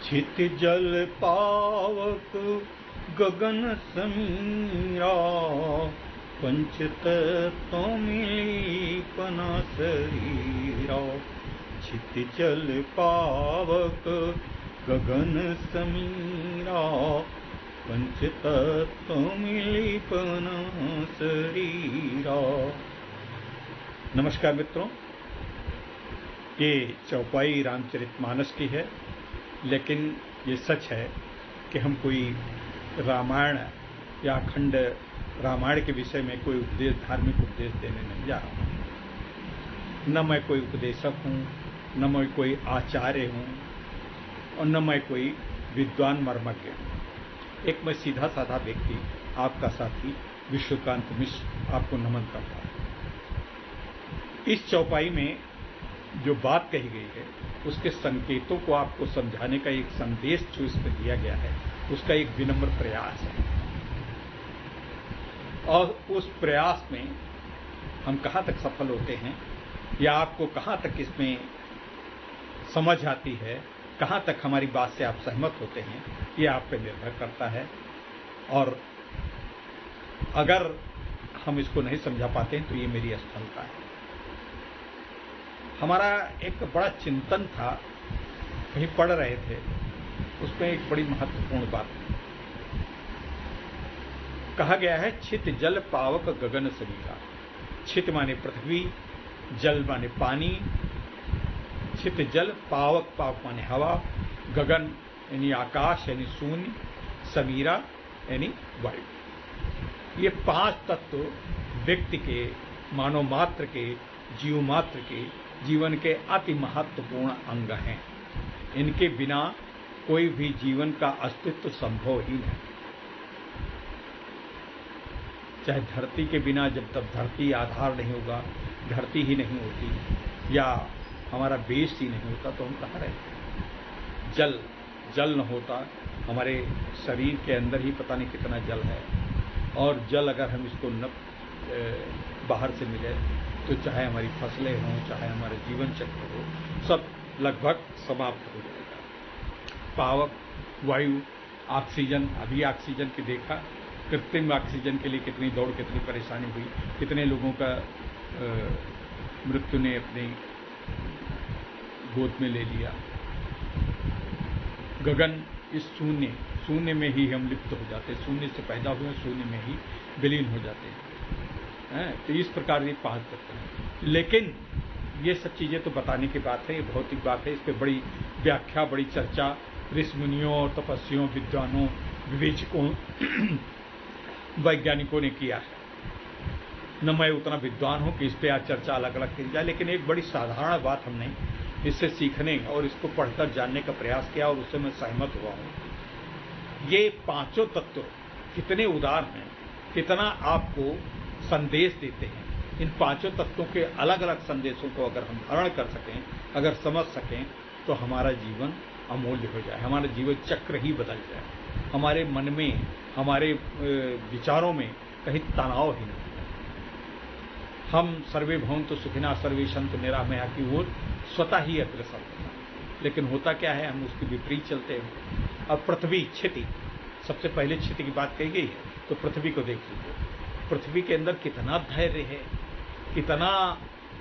छित जल पावक गगन समीरा, पंच तत्वों मिली पना शरीरा। छित जल पावक गगन समीरा, पंच तत्व मिली पना शरीरा। नमस्कार मित्रों, ये चौपाई रामचरितमानस की है, लेकिन ये सच है कि हम कोई रामायण या अखंड रामायण के विषय में कोई उपदेश, धार्मिक उपदेश देने नहीं जा रहा हूँ। न मैं कोई उपदेशक हूँ, न मैं कोई आचार्य हूँ, और न मैं कोई विद्वान मर्मज्ञ हूँ। एक मैं सीधा साधा व्यक्ति, आपका साथी विश्वकांत मिश्र, आपको नमन करता हूँ। इस चौपाई में जो बात कही गई है, उसके संकेतों को आपको समझाने का एक संदेश जो इसमें दिया गया है, उसका एक विनम्र प्रयास है। और उस प्रयास में हम कहाँ तक सफल होते हैं, या आपको कहाँ तक इसमें समझ आती है, कहाँ तक हमारी बात से आप सहमत होते हैं, ये आप पे निर्भर करता है। और अगर हम इसको नहीं समझा पाते हैं तो ये मेरी असफलता है। हमारा एक बड़ा चिंतन था, कहीं पढ़ रहे थे, उसमें एक बड़ी महत्वपूर्ण बात कहा गया है, छित जल पावक गगन समीरा। छित माने पृथ्वी, जल माने पानी, छित जल पावक, पावक माने हवा, गगन यानी आकाश यानी शून्य, समीरा यानी वायु। ये पांच तत्व व्यक्ति के, मानव मात्र के, जीव मात्र के जीवन के अति महत्वपूर्ण अंग हैं। इनके बिना कोई भी जीवन का अस्तित्व संभव ही नहीं। चाहे धरती के बिना, जब तक धरती आधार नहीं होगा, धरती ही नहीं होती, या हमारा बेस ही नहीं होता, तो हम कहाँ रहते। जल न होता, हमारे शरीर के अंदर ही पता नहीं कितना जल है, और जल अगर हम इसको न बाहर से मिले तो चाहे हमारी फसलें हों, चाहे हमारा जीवन चक्र हो, सब लगभग समाप्त हो जाएगा। पावक वायु, ऑक्सीजन, अभी ऑक्सीजन की देखा, कृत्रिम ऑक्सीजन के लिए कितनी दौड़, कितनी परेशानी हुई, कितने लोगों का मृत्यु ने अपनी गोद में ले लिया। गगन, इस शून्य में ही हम लिप्त हो जाते हैं, शून्य से पैदा हुए शून्य में ही विलीन हो जाते हैं। तो इस प्रकार ये पांच तत्व हैं। लेकिन ये सब चीजें तो बताने की बात है, ये भौतिक बात है, इस पर बड़ी व्याख्या, बड़ी चर्चा ऋषि मुनियों और तपस्वियों, विद्वानों, विवेचकों, वैज्ञानिकों ने किया है। न मैं उतना विद्वान हूं कि इस पर आज चर्चा अलग अलग की जाए, लेकिन एक बड़ी साधारण बात हमने इससे सीखने और इसको पढ़कर जानने का प्रयास किया, और उससे मैं सहमत हुआ हूं। ये पांचों तत्व कितने उदार हैं, कितना आपको संदेश देते हैं। इन पांचों तत्वों के अलग अलग संदेशों को अगर हम धारण कर सकें, अगर समझ सकें, तो हमारा जीवन अमूल्य हो जाए, हमारा जीवन चक्र ही बदल जाए, हमारे मन में, हमारे विचारों में कहीं तनाव ही नहीं। हम सर्वे भवन्तु सुखिनः सर्वे सन्तु निरामया की ओर स्वतः ही अग्रसर होता है। लेकिन होता क्या है, हम उसके विपरीत चलते हैं। अब पृथ्वी, क्षिति, सबसे पहले क्षिति की बात कही गई है, तो पृथ्वी को देख लीजिए। पृथ्वी के अंदर कितना धैर्य है, कितना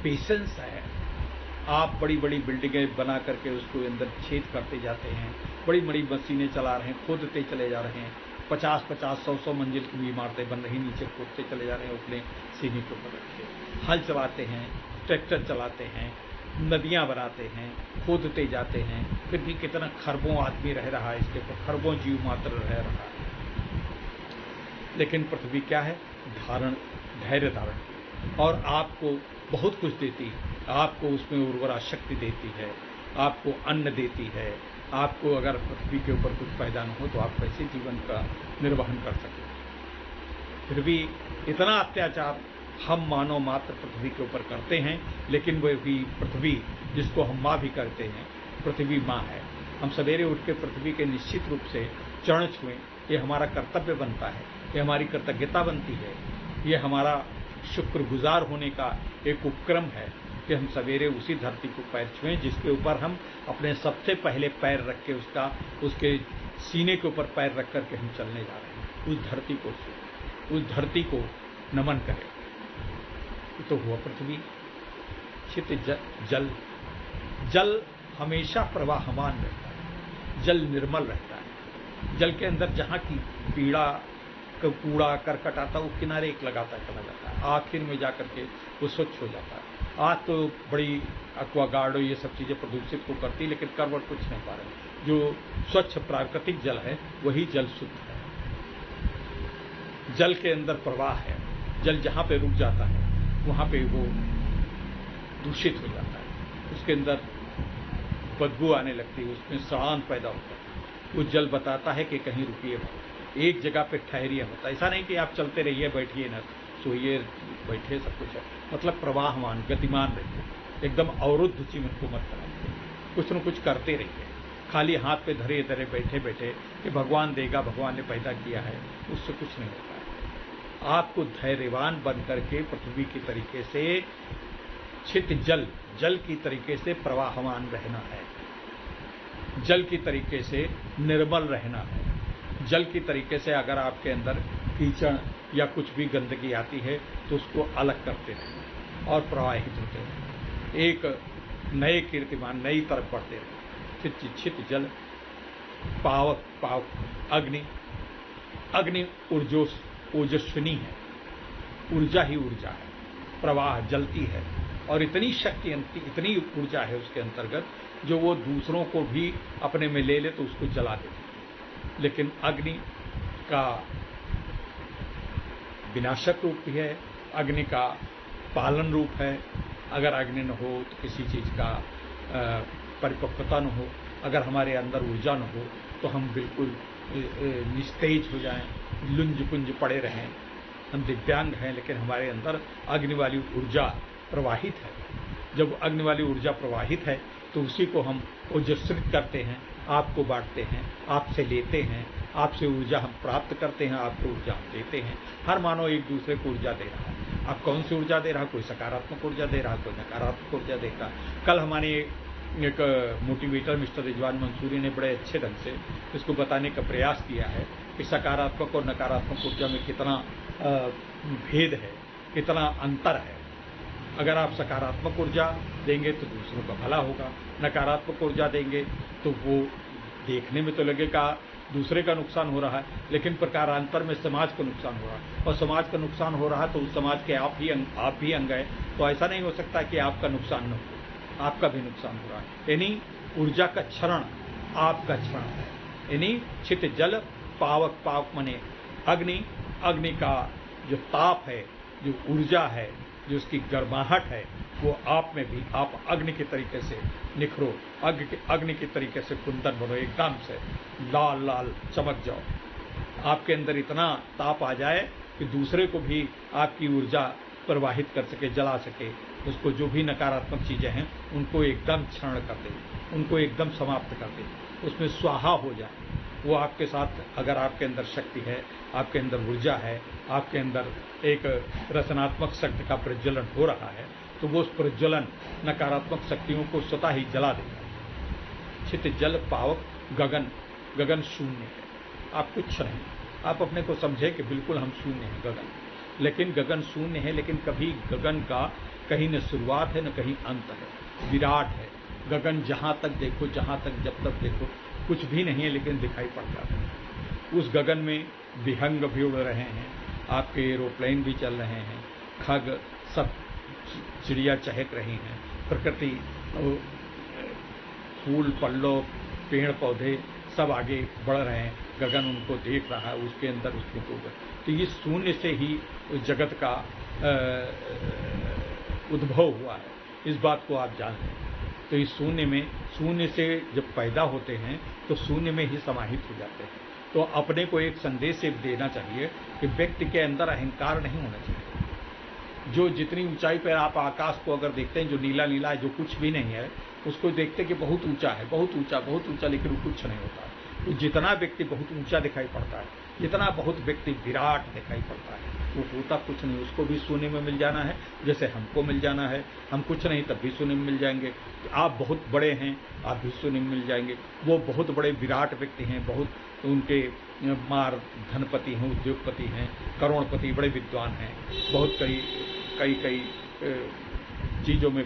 पेशेंस है। आप बड़ी बड़ी बिल्डिंगें बना करके उसको अंदर छेद करते जाते हैं, बड़ी बड़ी मशीनें चला रहे हैं, खोदते चले जा रहे हैं, 50-50, 100-100 मंजिल की इमारतें बन रही, नीचे खोदते चले जा रहे हैं, अपने सीढ़ी के ऊपर रखते, हल चलाते हैं, ट्रैक्टर चलाते हैं, नदियां बनाते हैं, खोदते जाते हैं, फिर भी कितना खरबों आदमी रह रहा है इसके ऊपर, खरबों जीव मात्र रह रहा है। लेकिन पृथ्वी क्या है, धैर्य धारण, और आपको बहुत कुछ देती है। आपको उसमें उर्वरा शक्ति देती है, आपको अन्न देती है। आपको अगर पृथ्वी के ऊपर कुछ पैदा न हो तो आप कैसे जीवन का निर्वहन कर सकते। फिर भी इतना अत्याचार हम मानव मात्र पृथ्वी के ऊपर करते हैं, लेकिन वह भी पृथ्वी, जिसको हम माँ भी करते हैं, पृथ्वी माँ है। हम सवेरे उठ के पृथ्वी के निश्चित रूप से चरण छुएं, ये हमारा कर्तव्य बनता है, ये हमारी कृतज्ञता बनती है, ये हमारा शुक्रगुजार होने का एक उपक्रम है। कि हम सवेरे उसी धरती को पैर छुएं जिसके ऊपर हम अपने सबसे पहले पैर रख के उसके सीने के ऊपर पैर रख करके हम चलने जा रहे हैं। उस धरती को छुएं, उस धरती को नमन करें। तो हुआ पृथ्वी, छित जल। जल हमेशा प्रवाहमान रहता है, जल निर्मल रहता है। जल के अंदर जहाँ की पीड़ा कूड़ा करकट आता है वो किनारे एक लगाता है, चला जाता है, आखिर में जाकर के वो स्वच्छ हो जाता है। आज तो बड़ी एक्वागार्ड ये सब चीज़ें प्रदूषित को करती, लेकिन करवट कुछ नहीं पा रहे। जो स्वच्छ प्राकृतिक जल है वही जल शुद्ध है। जल के अंदर प्रवाह है, जल जहाँ पे रुक जाता है वहाँ पे वो दूषित हो जाता है, उसके अंदर बदबू आने लगती है, उसमें सड़ान पैदा होता है। वो जल बताता है कि कहीं रुकिए, एक जगह पे ठहरिए मत। ऐसा नहीं कि आप चलते रहिए, बैठिए न, सोइए बैठिए, सब कुछ है। मतलब प्रवाहमान, गतिमान रहिए, एकदम अवरुद्ध जीवन को मत कराइए, कुछ न कुछ करते रहिए। खाली हाथ पे धरे धरे बैठे बैठे कि भगवान देगा, भगवान ने पैदा किया है, उससे कुछ नहीं होता है। आपको धैर्यवान बन करके पृथ्वी की तरीके से छित जल की तरीके से प्रवाहमान रहना है, जल की तरीके से निर्मल रहना है। जल की तरीके से अगर आपके अंदर कीचड़ या कुछ भी गंदगी आती है तो उसको अलग करते रहें और प्रवाहित होते रहें, एक नए कीर्तिमान, नई तरफ बढ़ते रहें। छित जल पावक अग्नि ओजस्विनी है, ऊर्जा ही ऊर्जा है, प्रवाह जलती है और इतनी शक्ति, इतनी ऊर्जा है उसके अंतर्गत जो वो दूसरों को भी अपने में ले ले तो उसको जला देती है। लेकिन अग्नि का विनाशक रूप भी है, अग्नि का पालन रूप है। अगर अग्नि न हो तो किसी चीज का परिपक्वता न हो, अगर हमारे अंदर ऊर्जा न हो तो हम बिल्कुल निस्तेज हो जाएं, लुंज पुंज पड़े रहें। हम दिव्यांग हैं लेकिन हमारे अंदर अग्नि वाली ऊर्जा प्रवाहित है। जब अग्नि वाली ऊर्जा प्रवाहित है तो उसी को हम ओजस्वित करते हैं, आपको बांटते हैं, आपसे लेते हैं, आपसे ऊर्जा हम प्राप्त करते हैं, आपको ऊर्जा हम देते हैं। हर मानव एक दूसरे को ऊर्जा दे रहा है। आप कौन सी ऊर्जा दे रहा है? कोई सकारात्मक ऊर्जा दे रहा है, कोई नकारात्मक ऊर्जा देता है। कल हमारे एक मोटिवेटर मिस्टर रिजवान मंसूरी ने बड़े अच्छे ढंग से इसको बताने का प्रयास किया है कि सकारात्मक और नकारात्मक ऊर्जा में कितना भेद है, कितना अंतर है। अगर आप सकारात्मक ऊर्जा देंगे तो दूसरों का भला होगा, नकारात्मक ऊर्जा देंगे तो वो देखने में तो लगेगा दूसरे का नुकसान हो रहा है, लेकिन प्रकारांतर में समाज को नुकसान हो रहा है। और समाज का नुकसान हो रहा है तो उस समाज के आप भी अंग है, तो ऐसा नहीं हो सकता कि आपका नुकसान न हो, आपका भी नुकसान हो रहा है। यानी ऊर्जा का क्षरण आपका क्षरण है। यानी छित जल पावक मने अग्नि का जो ताप है, जो ऊर्जा है, जो उसकी गर्माहट है, वो आप में भी, आप अग्नि के तरीके से निखरो, अग्नि के तरीके से कुंदन बनो, एकदम से लाल लाल चमक जाओ। आपके अंदर इतना ताप आ जाए कि दूसरे को भी आपकी ऊर्जा प्रवाहित कर सके, जला सके। उसको जो भी नकारात्मक चीजें हैं उनको एकदम क्षरण कर दे, उनको एकदम समाप्त कर दे, उसमें स्वाहा हो जाए। वो आपके साथ, अगर आपके अंदर शक्ति है, आपके अंदर ऊर्जा है, आपके अंदर एक रचनात्मक शक्ति का प्रज्वलन हो रहा है, तो वो उस प्रज्वलन नकारात्मक शक्तियों को स्वतः ही जला देगा। छित जल पावक गगन शून्य है, आप कुछ नहीं। आप अपने को समझे कि बिल्कुल हम शून्य हैं, गगन, लेकिन गगन शून्य है, लेकिन कभी गगन का कहीं न शुरुआत है न कहीं अंत है, विराट है। गगन जहां तक देखो, जहां तक जब तक देखो कुछ भी नहीं है, लेकिन दिखाई पड़ जाता है। उस गगन में विहंग भी उड़ रहे हैं, आपके एरोप्लेन भी चल रहे हैं, खग सब चिड़िया चहक रही हैं, प्रकृति, फूल पल्लो, पेड़ पौधे सब आगे बढ़ रहे हैं, गगन उनको देख रहा है, उसके अंदर उसके तो ये शून्य से ही उस जगत का उद्भव हुआ है। इस बात को आप जानते हैं। तो इस शून्य से जब पैदा होते हैं तो शून्य में ही समाहित हो जाते हैं। तो अपने को एक संदेश देना चाहिए कि व्यक्ति के अंदर अहंकार नहीं होना चाहिए। जो जितनी ऊंचाई पर आप आकाश को अगर देखते हैं, जो नीला नीला है, जो कुछ भी नहीं है, उसको देखते कि बहुत ऊंचा है, बहुत ऊंचा, लेकिन वो कुछ नहीं होता है। तो जितना व्यक्ति बहुत ऊंचा दिखाई पड़ता है, जितना बहुत व्यक्ति विराट दिखाई पड़ता है, वो होता कुछ नहीं, उसको भी सोने में मिल जाना है जैसे हमको मिल जाना है। हम कुछ नहीं तब भी सोने में मिल जाएंगे। आप बहुत बड़े हैं, आप भी सोने में मिल जाएंगे। वो बहुत बड़े विराट व्यक्ति हैं, बहुत उनके मार धनपति हैं, उद्योगपति हैं, करोड़पति, बड़े विद्वान हैं, बहुत कई चीज़ों में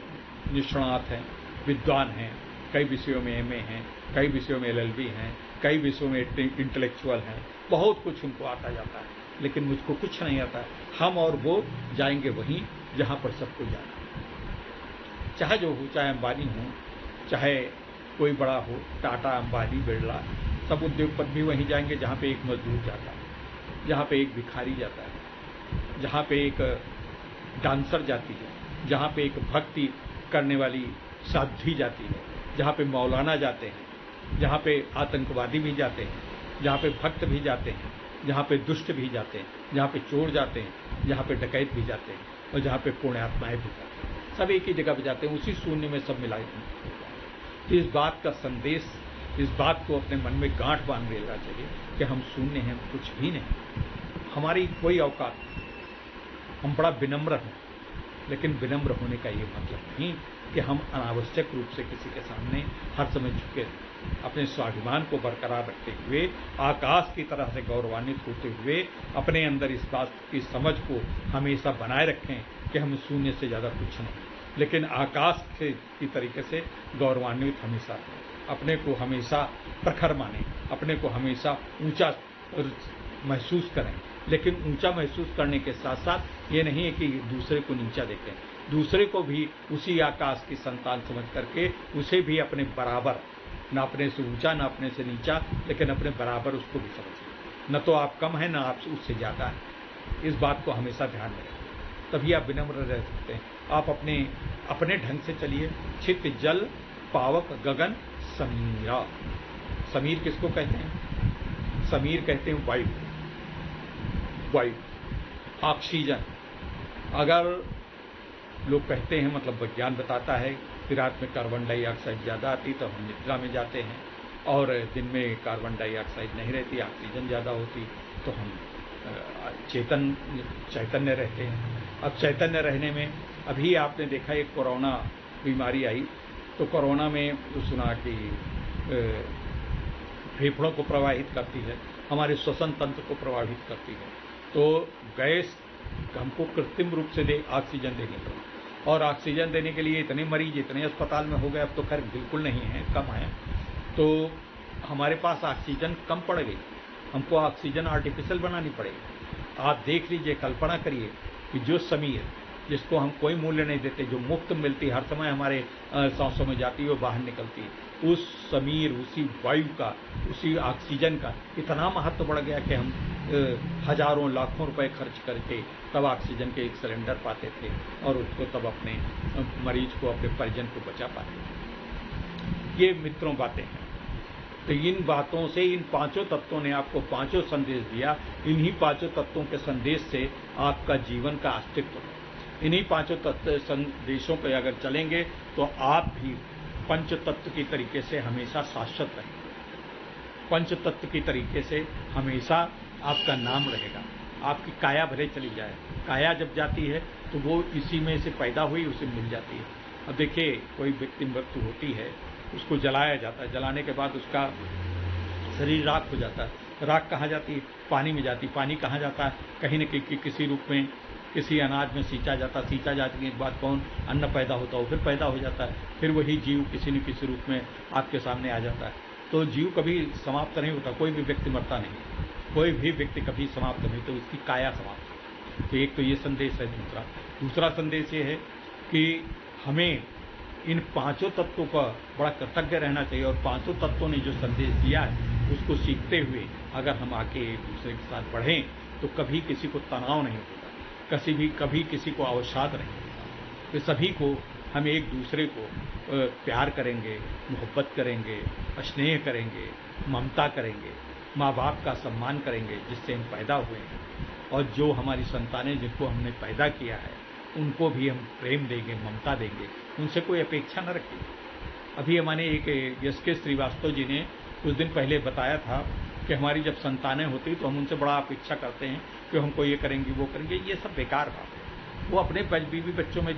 निष्णात हैं, विद्वान हैं, कई विषयों में एमए हैं, कई विषयों में एलएलबी हैं, कई विषयों में इंटेलेक्चुअल हैं, बहुत कुछ उनको आता जाता है, लेकिन मुझको कुछ नहीं आता है। हम और वो जाएंगे वहीं जहाँ पर सबको जाना है, चाहे जो हो, चाहे अंबानी हो, चाहे कोई बड़ा हो, टाटा, अंबानी, बिरला, सब उद्योगपति भी वहीं जाएंगे जहाँ पे एक मजदूर जाता है, जहाँ पे एक भिखारी जाता है, जहाँ पे एक डांसर जाती है, जहाँ पे एक भक्ति करने वाली साध्वी जाती है, जहाँ पे मौलाना जाते हैं, जहाँ पे आतंकवादी भी जाते हैं, जहाँ पे भक्त भी जाते हैं, जहाँ पे दुष्ट भी जाते हैं, जहाँ पे चोर जाते हैं, जहाँ पे डकैत भी जाते हैं, और जहाँ पे पुण्यात्माएं भी जाते हैं, सब एक ही जगह पे जाते हैं, उसी शून्य में सब मिलाए हैं। तो इस बात का संदेश, इस बात को अपने मन में गांठ बांध लेना चाहिए कि हम शून्य हैं, कुछ भी नहीं, हमारी कोई औकात नहीं। हम बड़ा विनम्र हैं, लेकिन विनम्र होने का ये मतलब नहीं कि हम अनावश्यक रूप से किसी के सामने हर समय झुके रहें। अपने स्वाभिमान को बरकरार रखते हुए, आकाश की तरह से गौरवान्वित होते हुए, अपने अंदर इस बात की समझ को हमेशा बनाए रखें कि हम शून्य से ज़्यादा कुछ नहीं, लेकिन आकाश से की तरीके से गौरवान्वित हमेशा रहें, अपने को हमेशा प्रखर मानें, अपने को हमेशा ऊंचा महसूस करें, लेकिन ऊंचा महसूस करने के साथ साथ ये नहीं है कि दूसरे को नीचा देखें, दूसरे को भी उसी आकाश की संतान समझ करके उसे भी अपने बराबर, न अपने से ऊंचा न अपने से नीचा, लेकिन अपने बराबर उसको भी समझें। न तो आप कम हैं, न आप उससे ज़्यादा हैं। इस बात को हमेशा ध्यान में रखें, तभी आप विनम्र रह सकते हैं। आप अपने ढंग से चलिए। छित जल पावक गगन समीरा। समीर किसको कहते हैं? समीर कहते हैं वायु, ऑक्सीजन। अगर लोग कहते हैं, मतलब विज्ञान बताता है कि रात में कार्बन डाइऑक्साइड ज़्यादा आती तो हम निद्रा में जाते हैं, और दिन में कार्बन डाइऑक्साइड नहीं रहती, ऑक्सीजन ज़्यादा होती तो हम चैतन्य रहते हैं। अब चैतन्य रहने में, अभी आपने देखा एक कोरोना बीमारी आई, तो कोरोना में सुना कि फेफड़ों को प्रभावित करती है, हमारे श्वसन तंत्र को प्रभावित करती है। तो गैस हमको कृत्रिम रूप से ऑक्सीजन देनी पड़ी, और ऑक्सीजन देने के लिए इतने मरीज इतने अस्पताल में हो गए, अब तो खैर बिल्कुल नहीं है, कम है। तो हमारे पास ऑक्सीजन कम पड़ गई, हमको ऑक्सीजन आर्टिफिशियल बनानी पड़ेगी। आप देख लीजिए, कल्पना करिए कि जो समीर, जिसको हम कोई मूल्य नहीं देते, जो मुफ्त मिलती हर समय हमारे सांसों में जाती है, वो बाहर निकलती है, उस समीर, उसी वायु का, उसी ऑक्सीजन का इतना महत्व बढ़ गया कि हम हजारों लाखों रुपए खर्च करके तब ऑक्सीजन के एक सिलेंडर पाते थे, और उसको तब अपने मरीज को, अपने परिजन को बचा पाते थे। ये मित्रों बातें हैं। तो इन बातों से, इन पांचों तत्वों ने आपको पांचों संदेश दिया। इन्हीं पांचों तत्वों के संदेश से आपका जीवन का अस्तित्व है। इन्हीं पांचों तत्व संदेशों पर अगर चलेंगे तो आप भी पंच तत्व की तरीके से हमेशा शाश्वत रहेंगे। पंच तत्व की तरीके से हमेशा आपका नाम रहेगा। आपकी काया भले चली जाए, काया जब जाती है तो वो इसी में से पैदा हुई, उसे मिल जाती है। अब देखिए, कोई व्यक्ति मृत्यु होती है, उसको जलाया जाता है, जलाने के बाद उसका शरीर राख हो जाता है। राख कहाँ जाती है? पानी में जाती है। पानी कहाँ जाता है? कहीं न कहीं किसी रूप में, किसी अनाज में सींचा जाता है। सींचा जाने के बाद कौन? अन्न पैदा होता है, फिर पैदा हो जाता है, फिर वही जीव किसी न किसी रूप में आपके सामने आ जाता है। तो जीव कभी समाप्त नहीं होता, कोई भी व्यक्ति मरता नहीं, कोई भी व्यक्ति कभी समाप्त नहीं, तो उसकी काया समाप्त। तो एक तो ये संदेश है। दूसरा संदेश ये है कि हमें इन पांचों तत्वों का बड़ा कृतज्ञ रहना चाहिए, और पांचों तत्वों ने जो संदेश दिया है उसको सीखते हुए अगर हम आके एक दूसरे के साथ बढ़ें तो कभी किसी को तनाव नहीं होता, कभी किसी को अवसाद नहीं होता। तो सभी को हम एक दूसरे को प्यार करेंगे, मोहब्बत करेंगे, स्नेह करेंगे, ममता करेंगे, माँ बाप का सम्मान करेंगे जिससे हम पैदा हुए हैं, और जो हमारी संतानें जिनको हमने पैदा किया है उनको भी हम प्रेम देंगे, ममता देंगे, उनसे कोई अपेक्षा न रखेंगे। अभी हमारे एक एस के श्रीवास्तव जी ने कुछ दिन पहले बताया था कि हमारी जब संतानें होती तो हम उनसे बड़ा अपेक्षा करते हैं कि हमको ये करेंगी वो करेंगे। ये सब बेकार बात है। वो अपने बीवी बच्चों में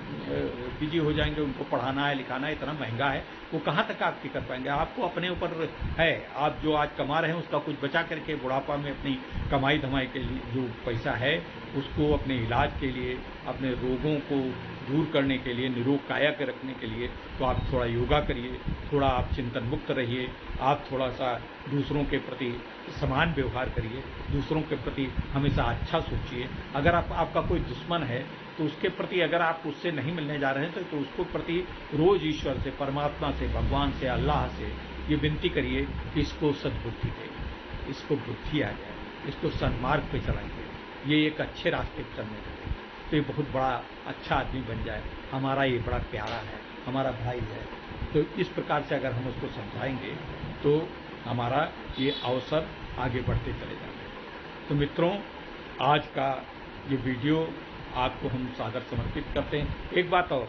बिजी हो जाएंगे, उनको पढ़ाना है लिखाना है, इतना महंगा है, वो कहाँ तक आपकी कर पाएंगे। आपको अपने ऊपर है, आप जो आज कमा रहे हैं उसका कुछ बचा करके बुढ़ापा में अपनी कमाई धमाई के लिए जो पैसा है उसको अपने इलाज के लिए, अपने रोगों को दूर करने के लिए, निरोग काया के रखने के लिए तो आप थोड़ा योगा करिए, थोड़ा आप चिंतन मुक्त रहिए, आप थोड़ा सा दूसरों के प्रति समान व्यवहार करिए, दूसरों के प्रति हमेशा अच्छा सोचिए। अगर आपका कोई दुश्मन है तो उसके प्रति अगर आप उससे नहीं मिलने जा रहे हैं तो उसको प्रति रोज ईश्वर से, परमात्मा से, भगवान से, अल्लाह से ये विनती करिए कि इसको सद्बुद्धि दे, इसको बुद्धि आ जाए, इसको सन्मार्ग पे चलाइए, ये एक अच्छे रास्ते पर चलने लगे तो ये बहुत बड़ा अच्छा आदमी बन जाए, हमारा ये बड़ा प्यारा है, हमारा भाई है। तो इस प्रकार से अगर हम उसको समझाएंगे तो हमारा ये अवसर आगे बढ़ते चले जाएंगे। तो मित्रों, आज का ये वीडियो आपको हम सादर समर्पित करते हैं। एक बात और,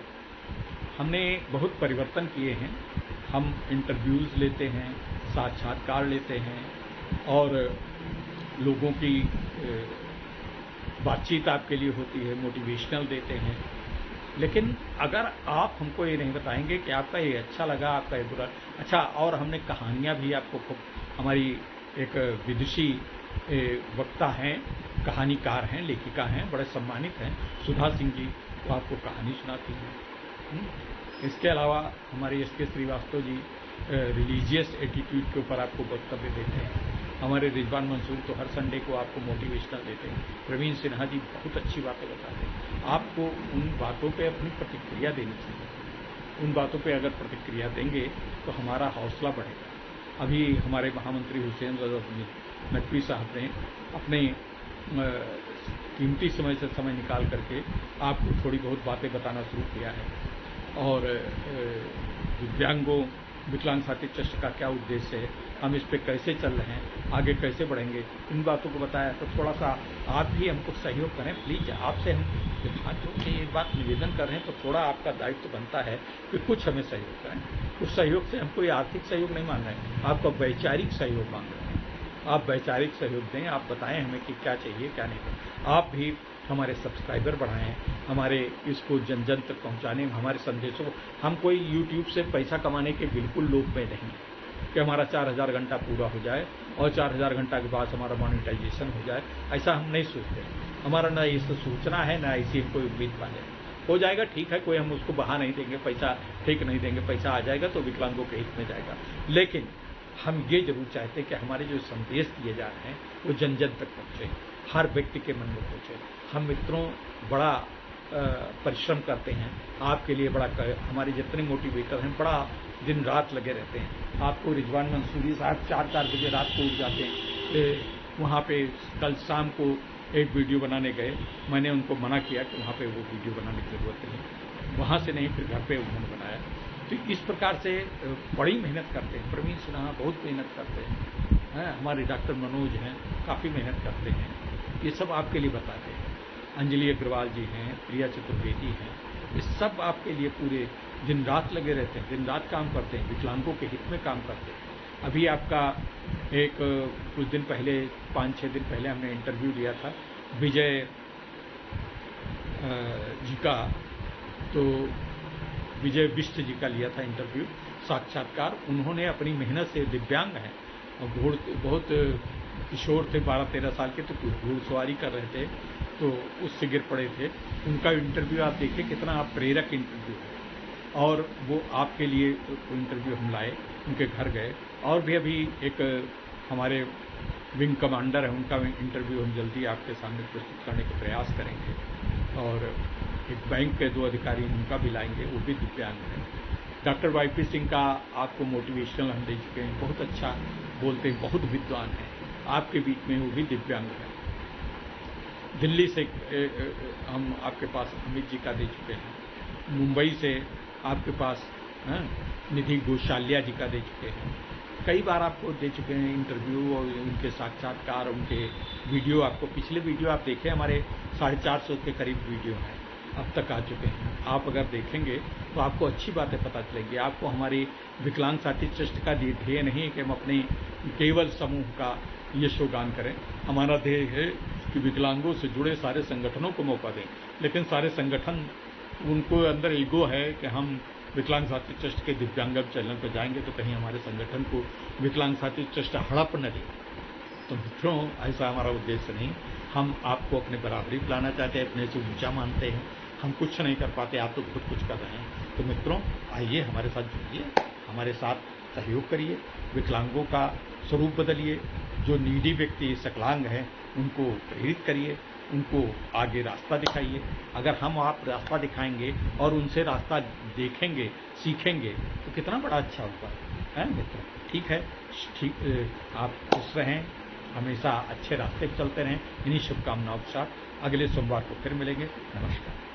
हमने बहुत परिवर्तन किए हैं। हम इंटरव्यूज़ लेते हैं, साक्षात्कार लेते हैं और लोगों की बातचीत आपके लिए होती है, मोटिवेशनल देते हैं। लेकिन अगर आप हमको ये नहीं बताएंगे कि आपका ये अच्छा लगा, आपका ये बुरा अच्छा, और हमने कहानियाँ भी आपको खूब, हमारी एक विदुषी वक्ता हैं, कहानीकार हैं, लेखिका हैं, बड़े सम्मानित हैं, सुधा सिंह जी, वो आपको कहानी सुनाती हैं। इसके अलावा हमारे एस के श्रीवास्तव जी रिलीजियस एटीट्यूड के ऊपर आपको वक्तव्य देते हैं। हमारे रिजवान मंसूर तो हर संडे को आपको मोटिवेशनल देते हैं। प्रवीण सिन्हा जी बहुत अच्छी बातें बताते हैं। आपको उन बातों पे अपनी प्रतिक्रिया देनी चाहिए। उन बातों पे अगर प्रतिक्रिया देंगे तो हमारा हौसला बढ़ेगा। अभी हमारे महामंत्री हुसैन रजा नकवी साहब ने अपने कीमती समय से समय निकाल करके आपको थोड़ी बहुत बातें बताना शुरू किया है और दिव्यांगों, विकलांग साथी ट्रस्ट का क्या उद्देश्य है, हम इस पे कैसे चल रहे हैं, आगे कैसे बढ़ेंगे, इन बातों को बताया। तो थोड़ा सा आप भी हमको सहयोग करें प्लीज। आपसे हम हाथ जोड़ के ये बात निवेदन कर रहे हैं तो थोड़ा आपका दायित्व बनता है कि कुछ हमें सहयोग करें। उस सहयोग से हम कोई आर्थिक सहयोग नहीं मांग रहे हैं, आपका वैचारिक सहयोग मांग रहे हैं। आप वैचारिक सहयोग दें, आप बताएं हमें कि क्या चाहिए क्या नहीं चाहिए। आप भी हमारे सब्सक्राइबर बढ़ाएं, हमारे इसको जन जन तक पहुंचाने में हमारे संदेशों को। हम कोई यूट्यूब से पैसा कमाने के बिल्कुल लोभ में नहीं कि हमारा 4000 घंटा पूरा हो जाए और 4000 घंटा के बाद हमारा मोनेटाइजेशन हो जाए, ऐसा हम नहीं सोचते। हमारा ना इस सूचना है, ना ऐसी कोई उम्मीद वाले। हो जाएगा ठीक है, कोई हम उसको बहा नहीं देंगे, पैसा ठीक नहीं देंगे, पैसा आ जाएगा तो विकलांगों के हित में जाएगा। लेकिन हम ये जरूर चाहते हैं कि हमारे जो संदेश दिए जा रहे हैं वो जन जन तक पहुँचे, हर व्यक्ति के मन में पहुँचे। हम मित्रों बड़ा परिश्रम करते हैं आपके लिए, बड़ा हमारे जितने मोटिवेटर हैं बड़ा दिन रात लगे रहते हैं। आपको रिजवान मंसूरी साहब 4-4 बजे रात को उठ जाते हैं। वहाँ पे कल शाम को एक वीडियो बनाने गए, मैंने उनको मना किया कि वहाँ पे वो वीडियो बनाने की ज़रूरत नहीं, वहाँ से नहीं, फिर घर पे उन्होंने बनाया। तो इस प्रकार से बड़ी मेहनत करते हैं। प्रवीण सिन्हा बहुत मेहनत करते हैं, हमारे डॉक्टर मनोज हैं, काफ़ी मेहनत करते हैं। ये सब आपके लिए बताते हैं। अंजलि अग्रवाल जी हैं, प्रिया चतुर्वेदी हैं, ये सब आपके लिए पूरे दिन रात लगे रहते हैं, दिन रात काम करते हैं, विकलांगों के हित में काम करते हैं। अभी आपका एक कुछ दिन पहले, 5-6 दिन पहले हमने इंटरव्यू लिया था विजय जी का, तो विजय बिष्ट जी का लिया था इंटरव्यू, साक्षात्कार। उन्होंने अपनी मेहनत से, दिव्यांग हैं और बहुत किशोर थे, 12-13 साल के, तो घुड़सवारी कर रहे थे तो उससे गिर पड़े थे। उनका इंटरव्यू आप देखिए, कितना प्रेरक इंटरव्यू है। और वो आपके लिए इंटरव्यू हम लाए, उनके घर गए। और भी अभी एक हमारे विंग कमांडर है, उनका इंटरव्यू हम जल्दी आपके सामने प्रस्तुत करने का प्रयास करेंगे। और एक बैंक के 2 अधिकारी, उनका भी लाएंगे, वो भी दिव्यांग हैं। डॉक्टर वाईपी सिंह का आपको मोटिवेशनल हम दे चुके हैं, बहुत अच्छा बोलते हैं, बहुत विद्वान हैं, आपके बीच में वो भी दिव्यांग हैं। दिल्ली से हम आपके पास अमित जी का दे चुके हैं। मुंबई से आपके पास निधि गोशाल्या जी का दे चुके हैं। कई बार आपको दे चुके हैं इंटरव्यू और उनके साक्षात्कार, उनके वीडियो। आपको पिछले वीडियो आप देखें, हमारे 450 के करीब वीडियो हैं अब तक आ चुके हैं। आप अगर देखेंगे तो आपको अच्छी बातें पता चलेंगी। आपको हमारी विकलांग साथी ट्रस्ट का ध्येय नहीं है कि हम अपने केवल समूह का ये शोगान करें। हमारा ध्येय है कि विकलांगों से जुड़े सारे संगठनों को मौका दें, लेकिन सारे संगठन उनको अंदर ईगो है कि हम विकलांग साथी ट्रस्ट के दिव्यांगम चैनल पर जाएंगे तो कहीं हमारे संगठन को विकलांग साथी ट्रस्ट हड़प न दे। तो मित्रों, ऐसा हमारा उद्देश्य नहीं। हम आपको अपने बराबरी पिलाना चाहते हैं, अपने से ऊंचा मानते हैं। हम कुछ नहीं कर पाते, आप तो बहुत कुछ कर रहे हैं। तो मित्रों, आइए हमारे साथ जुड़िए, हमारे साथ सहयोग करिए, विकलांगों का स्वरूप बदलिए। जो नीडी व्यक्ति सकलांग हैं उनको प्रेरित करिए, उनको आगे रास्ता दिखाइए। अगर हम आप रास्ता दिखाएंगे और उनसे रास्ता देखेंगे, सीखेंगे तो कितना बड़ा अच्छा होगा, है मित्र। ठीक है, ठीक, आप खुश रहें, हमेशा अच्छे रास्ते पर चलते रहें। इन्हीं शुभकामनाओं के साथ अगले सोमवार को फिर मिलेंगे। नमस्कार।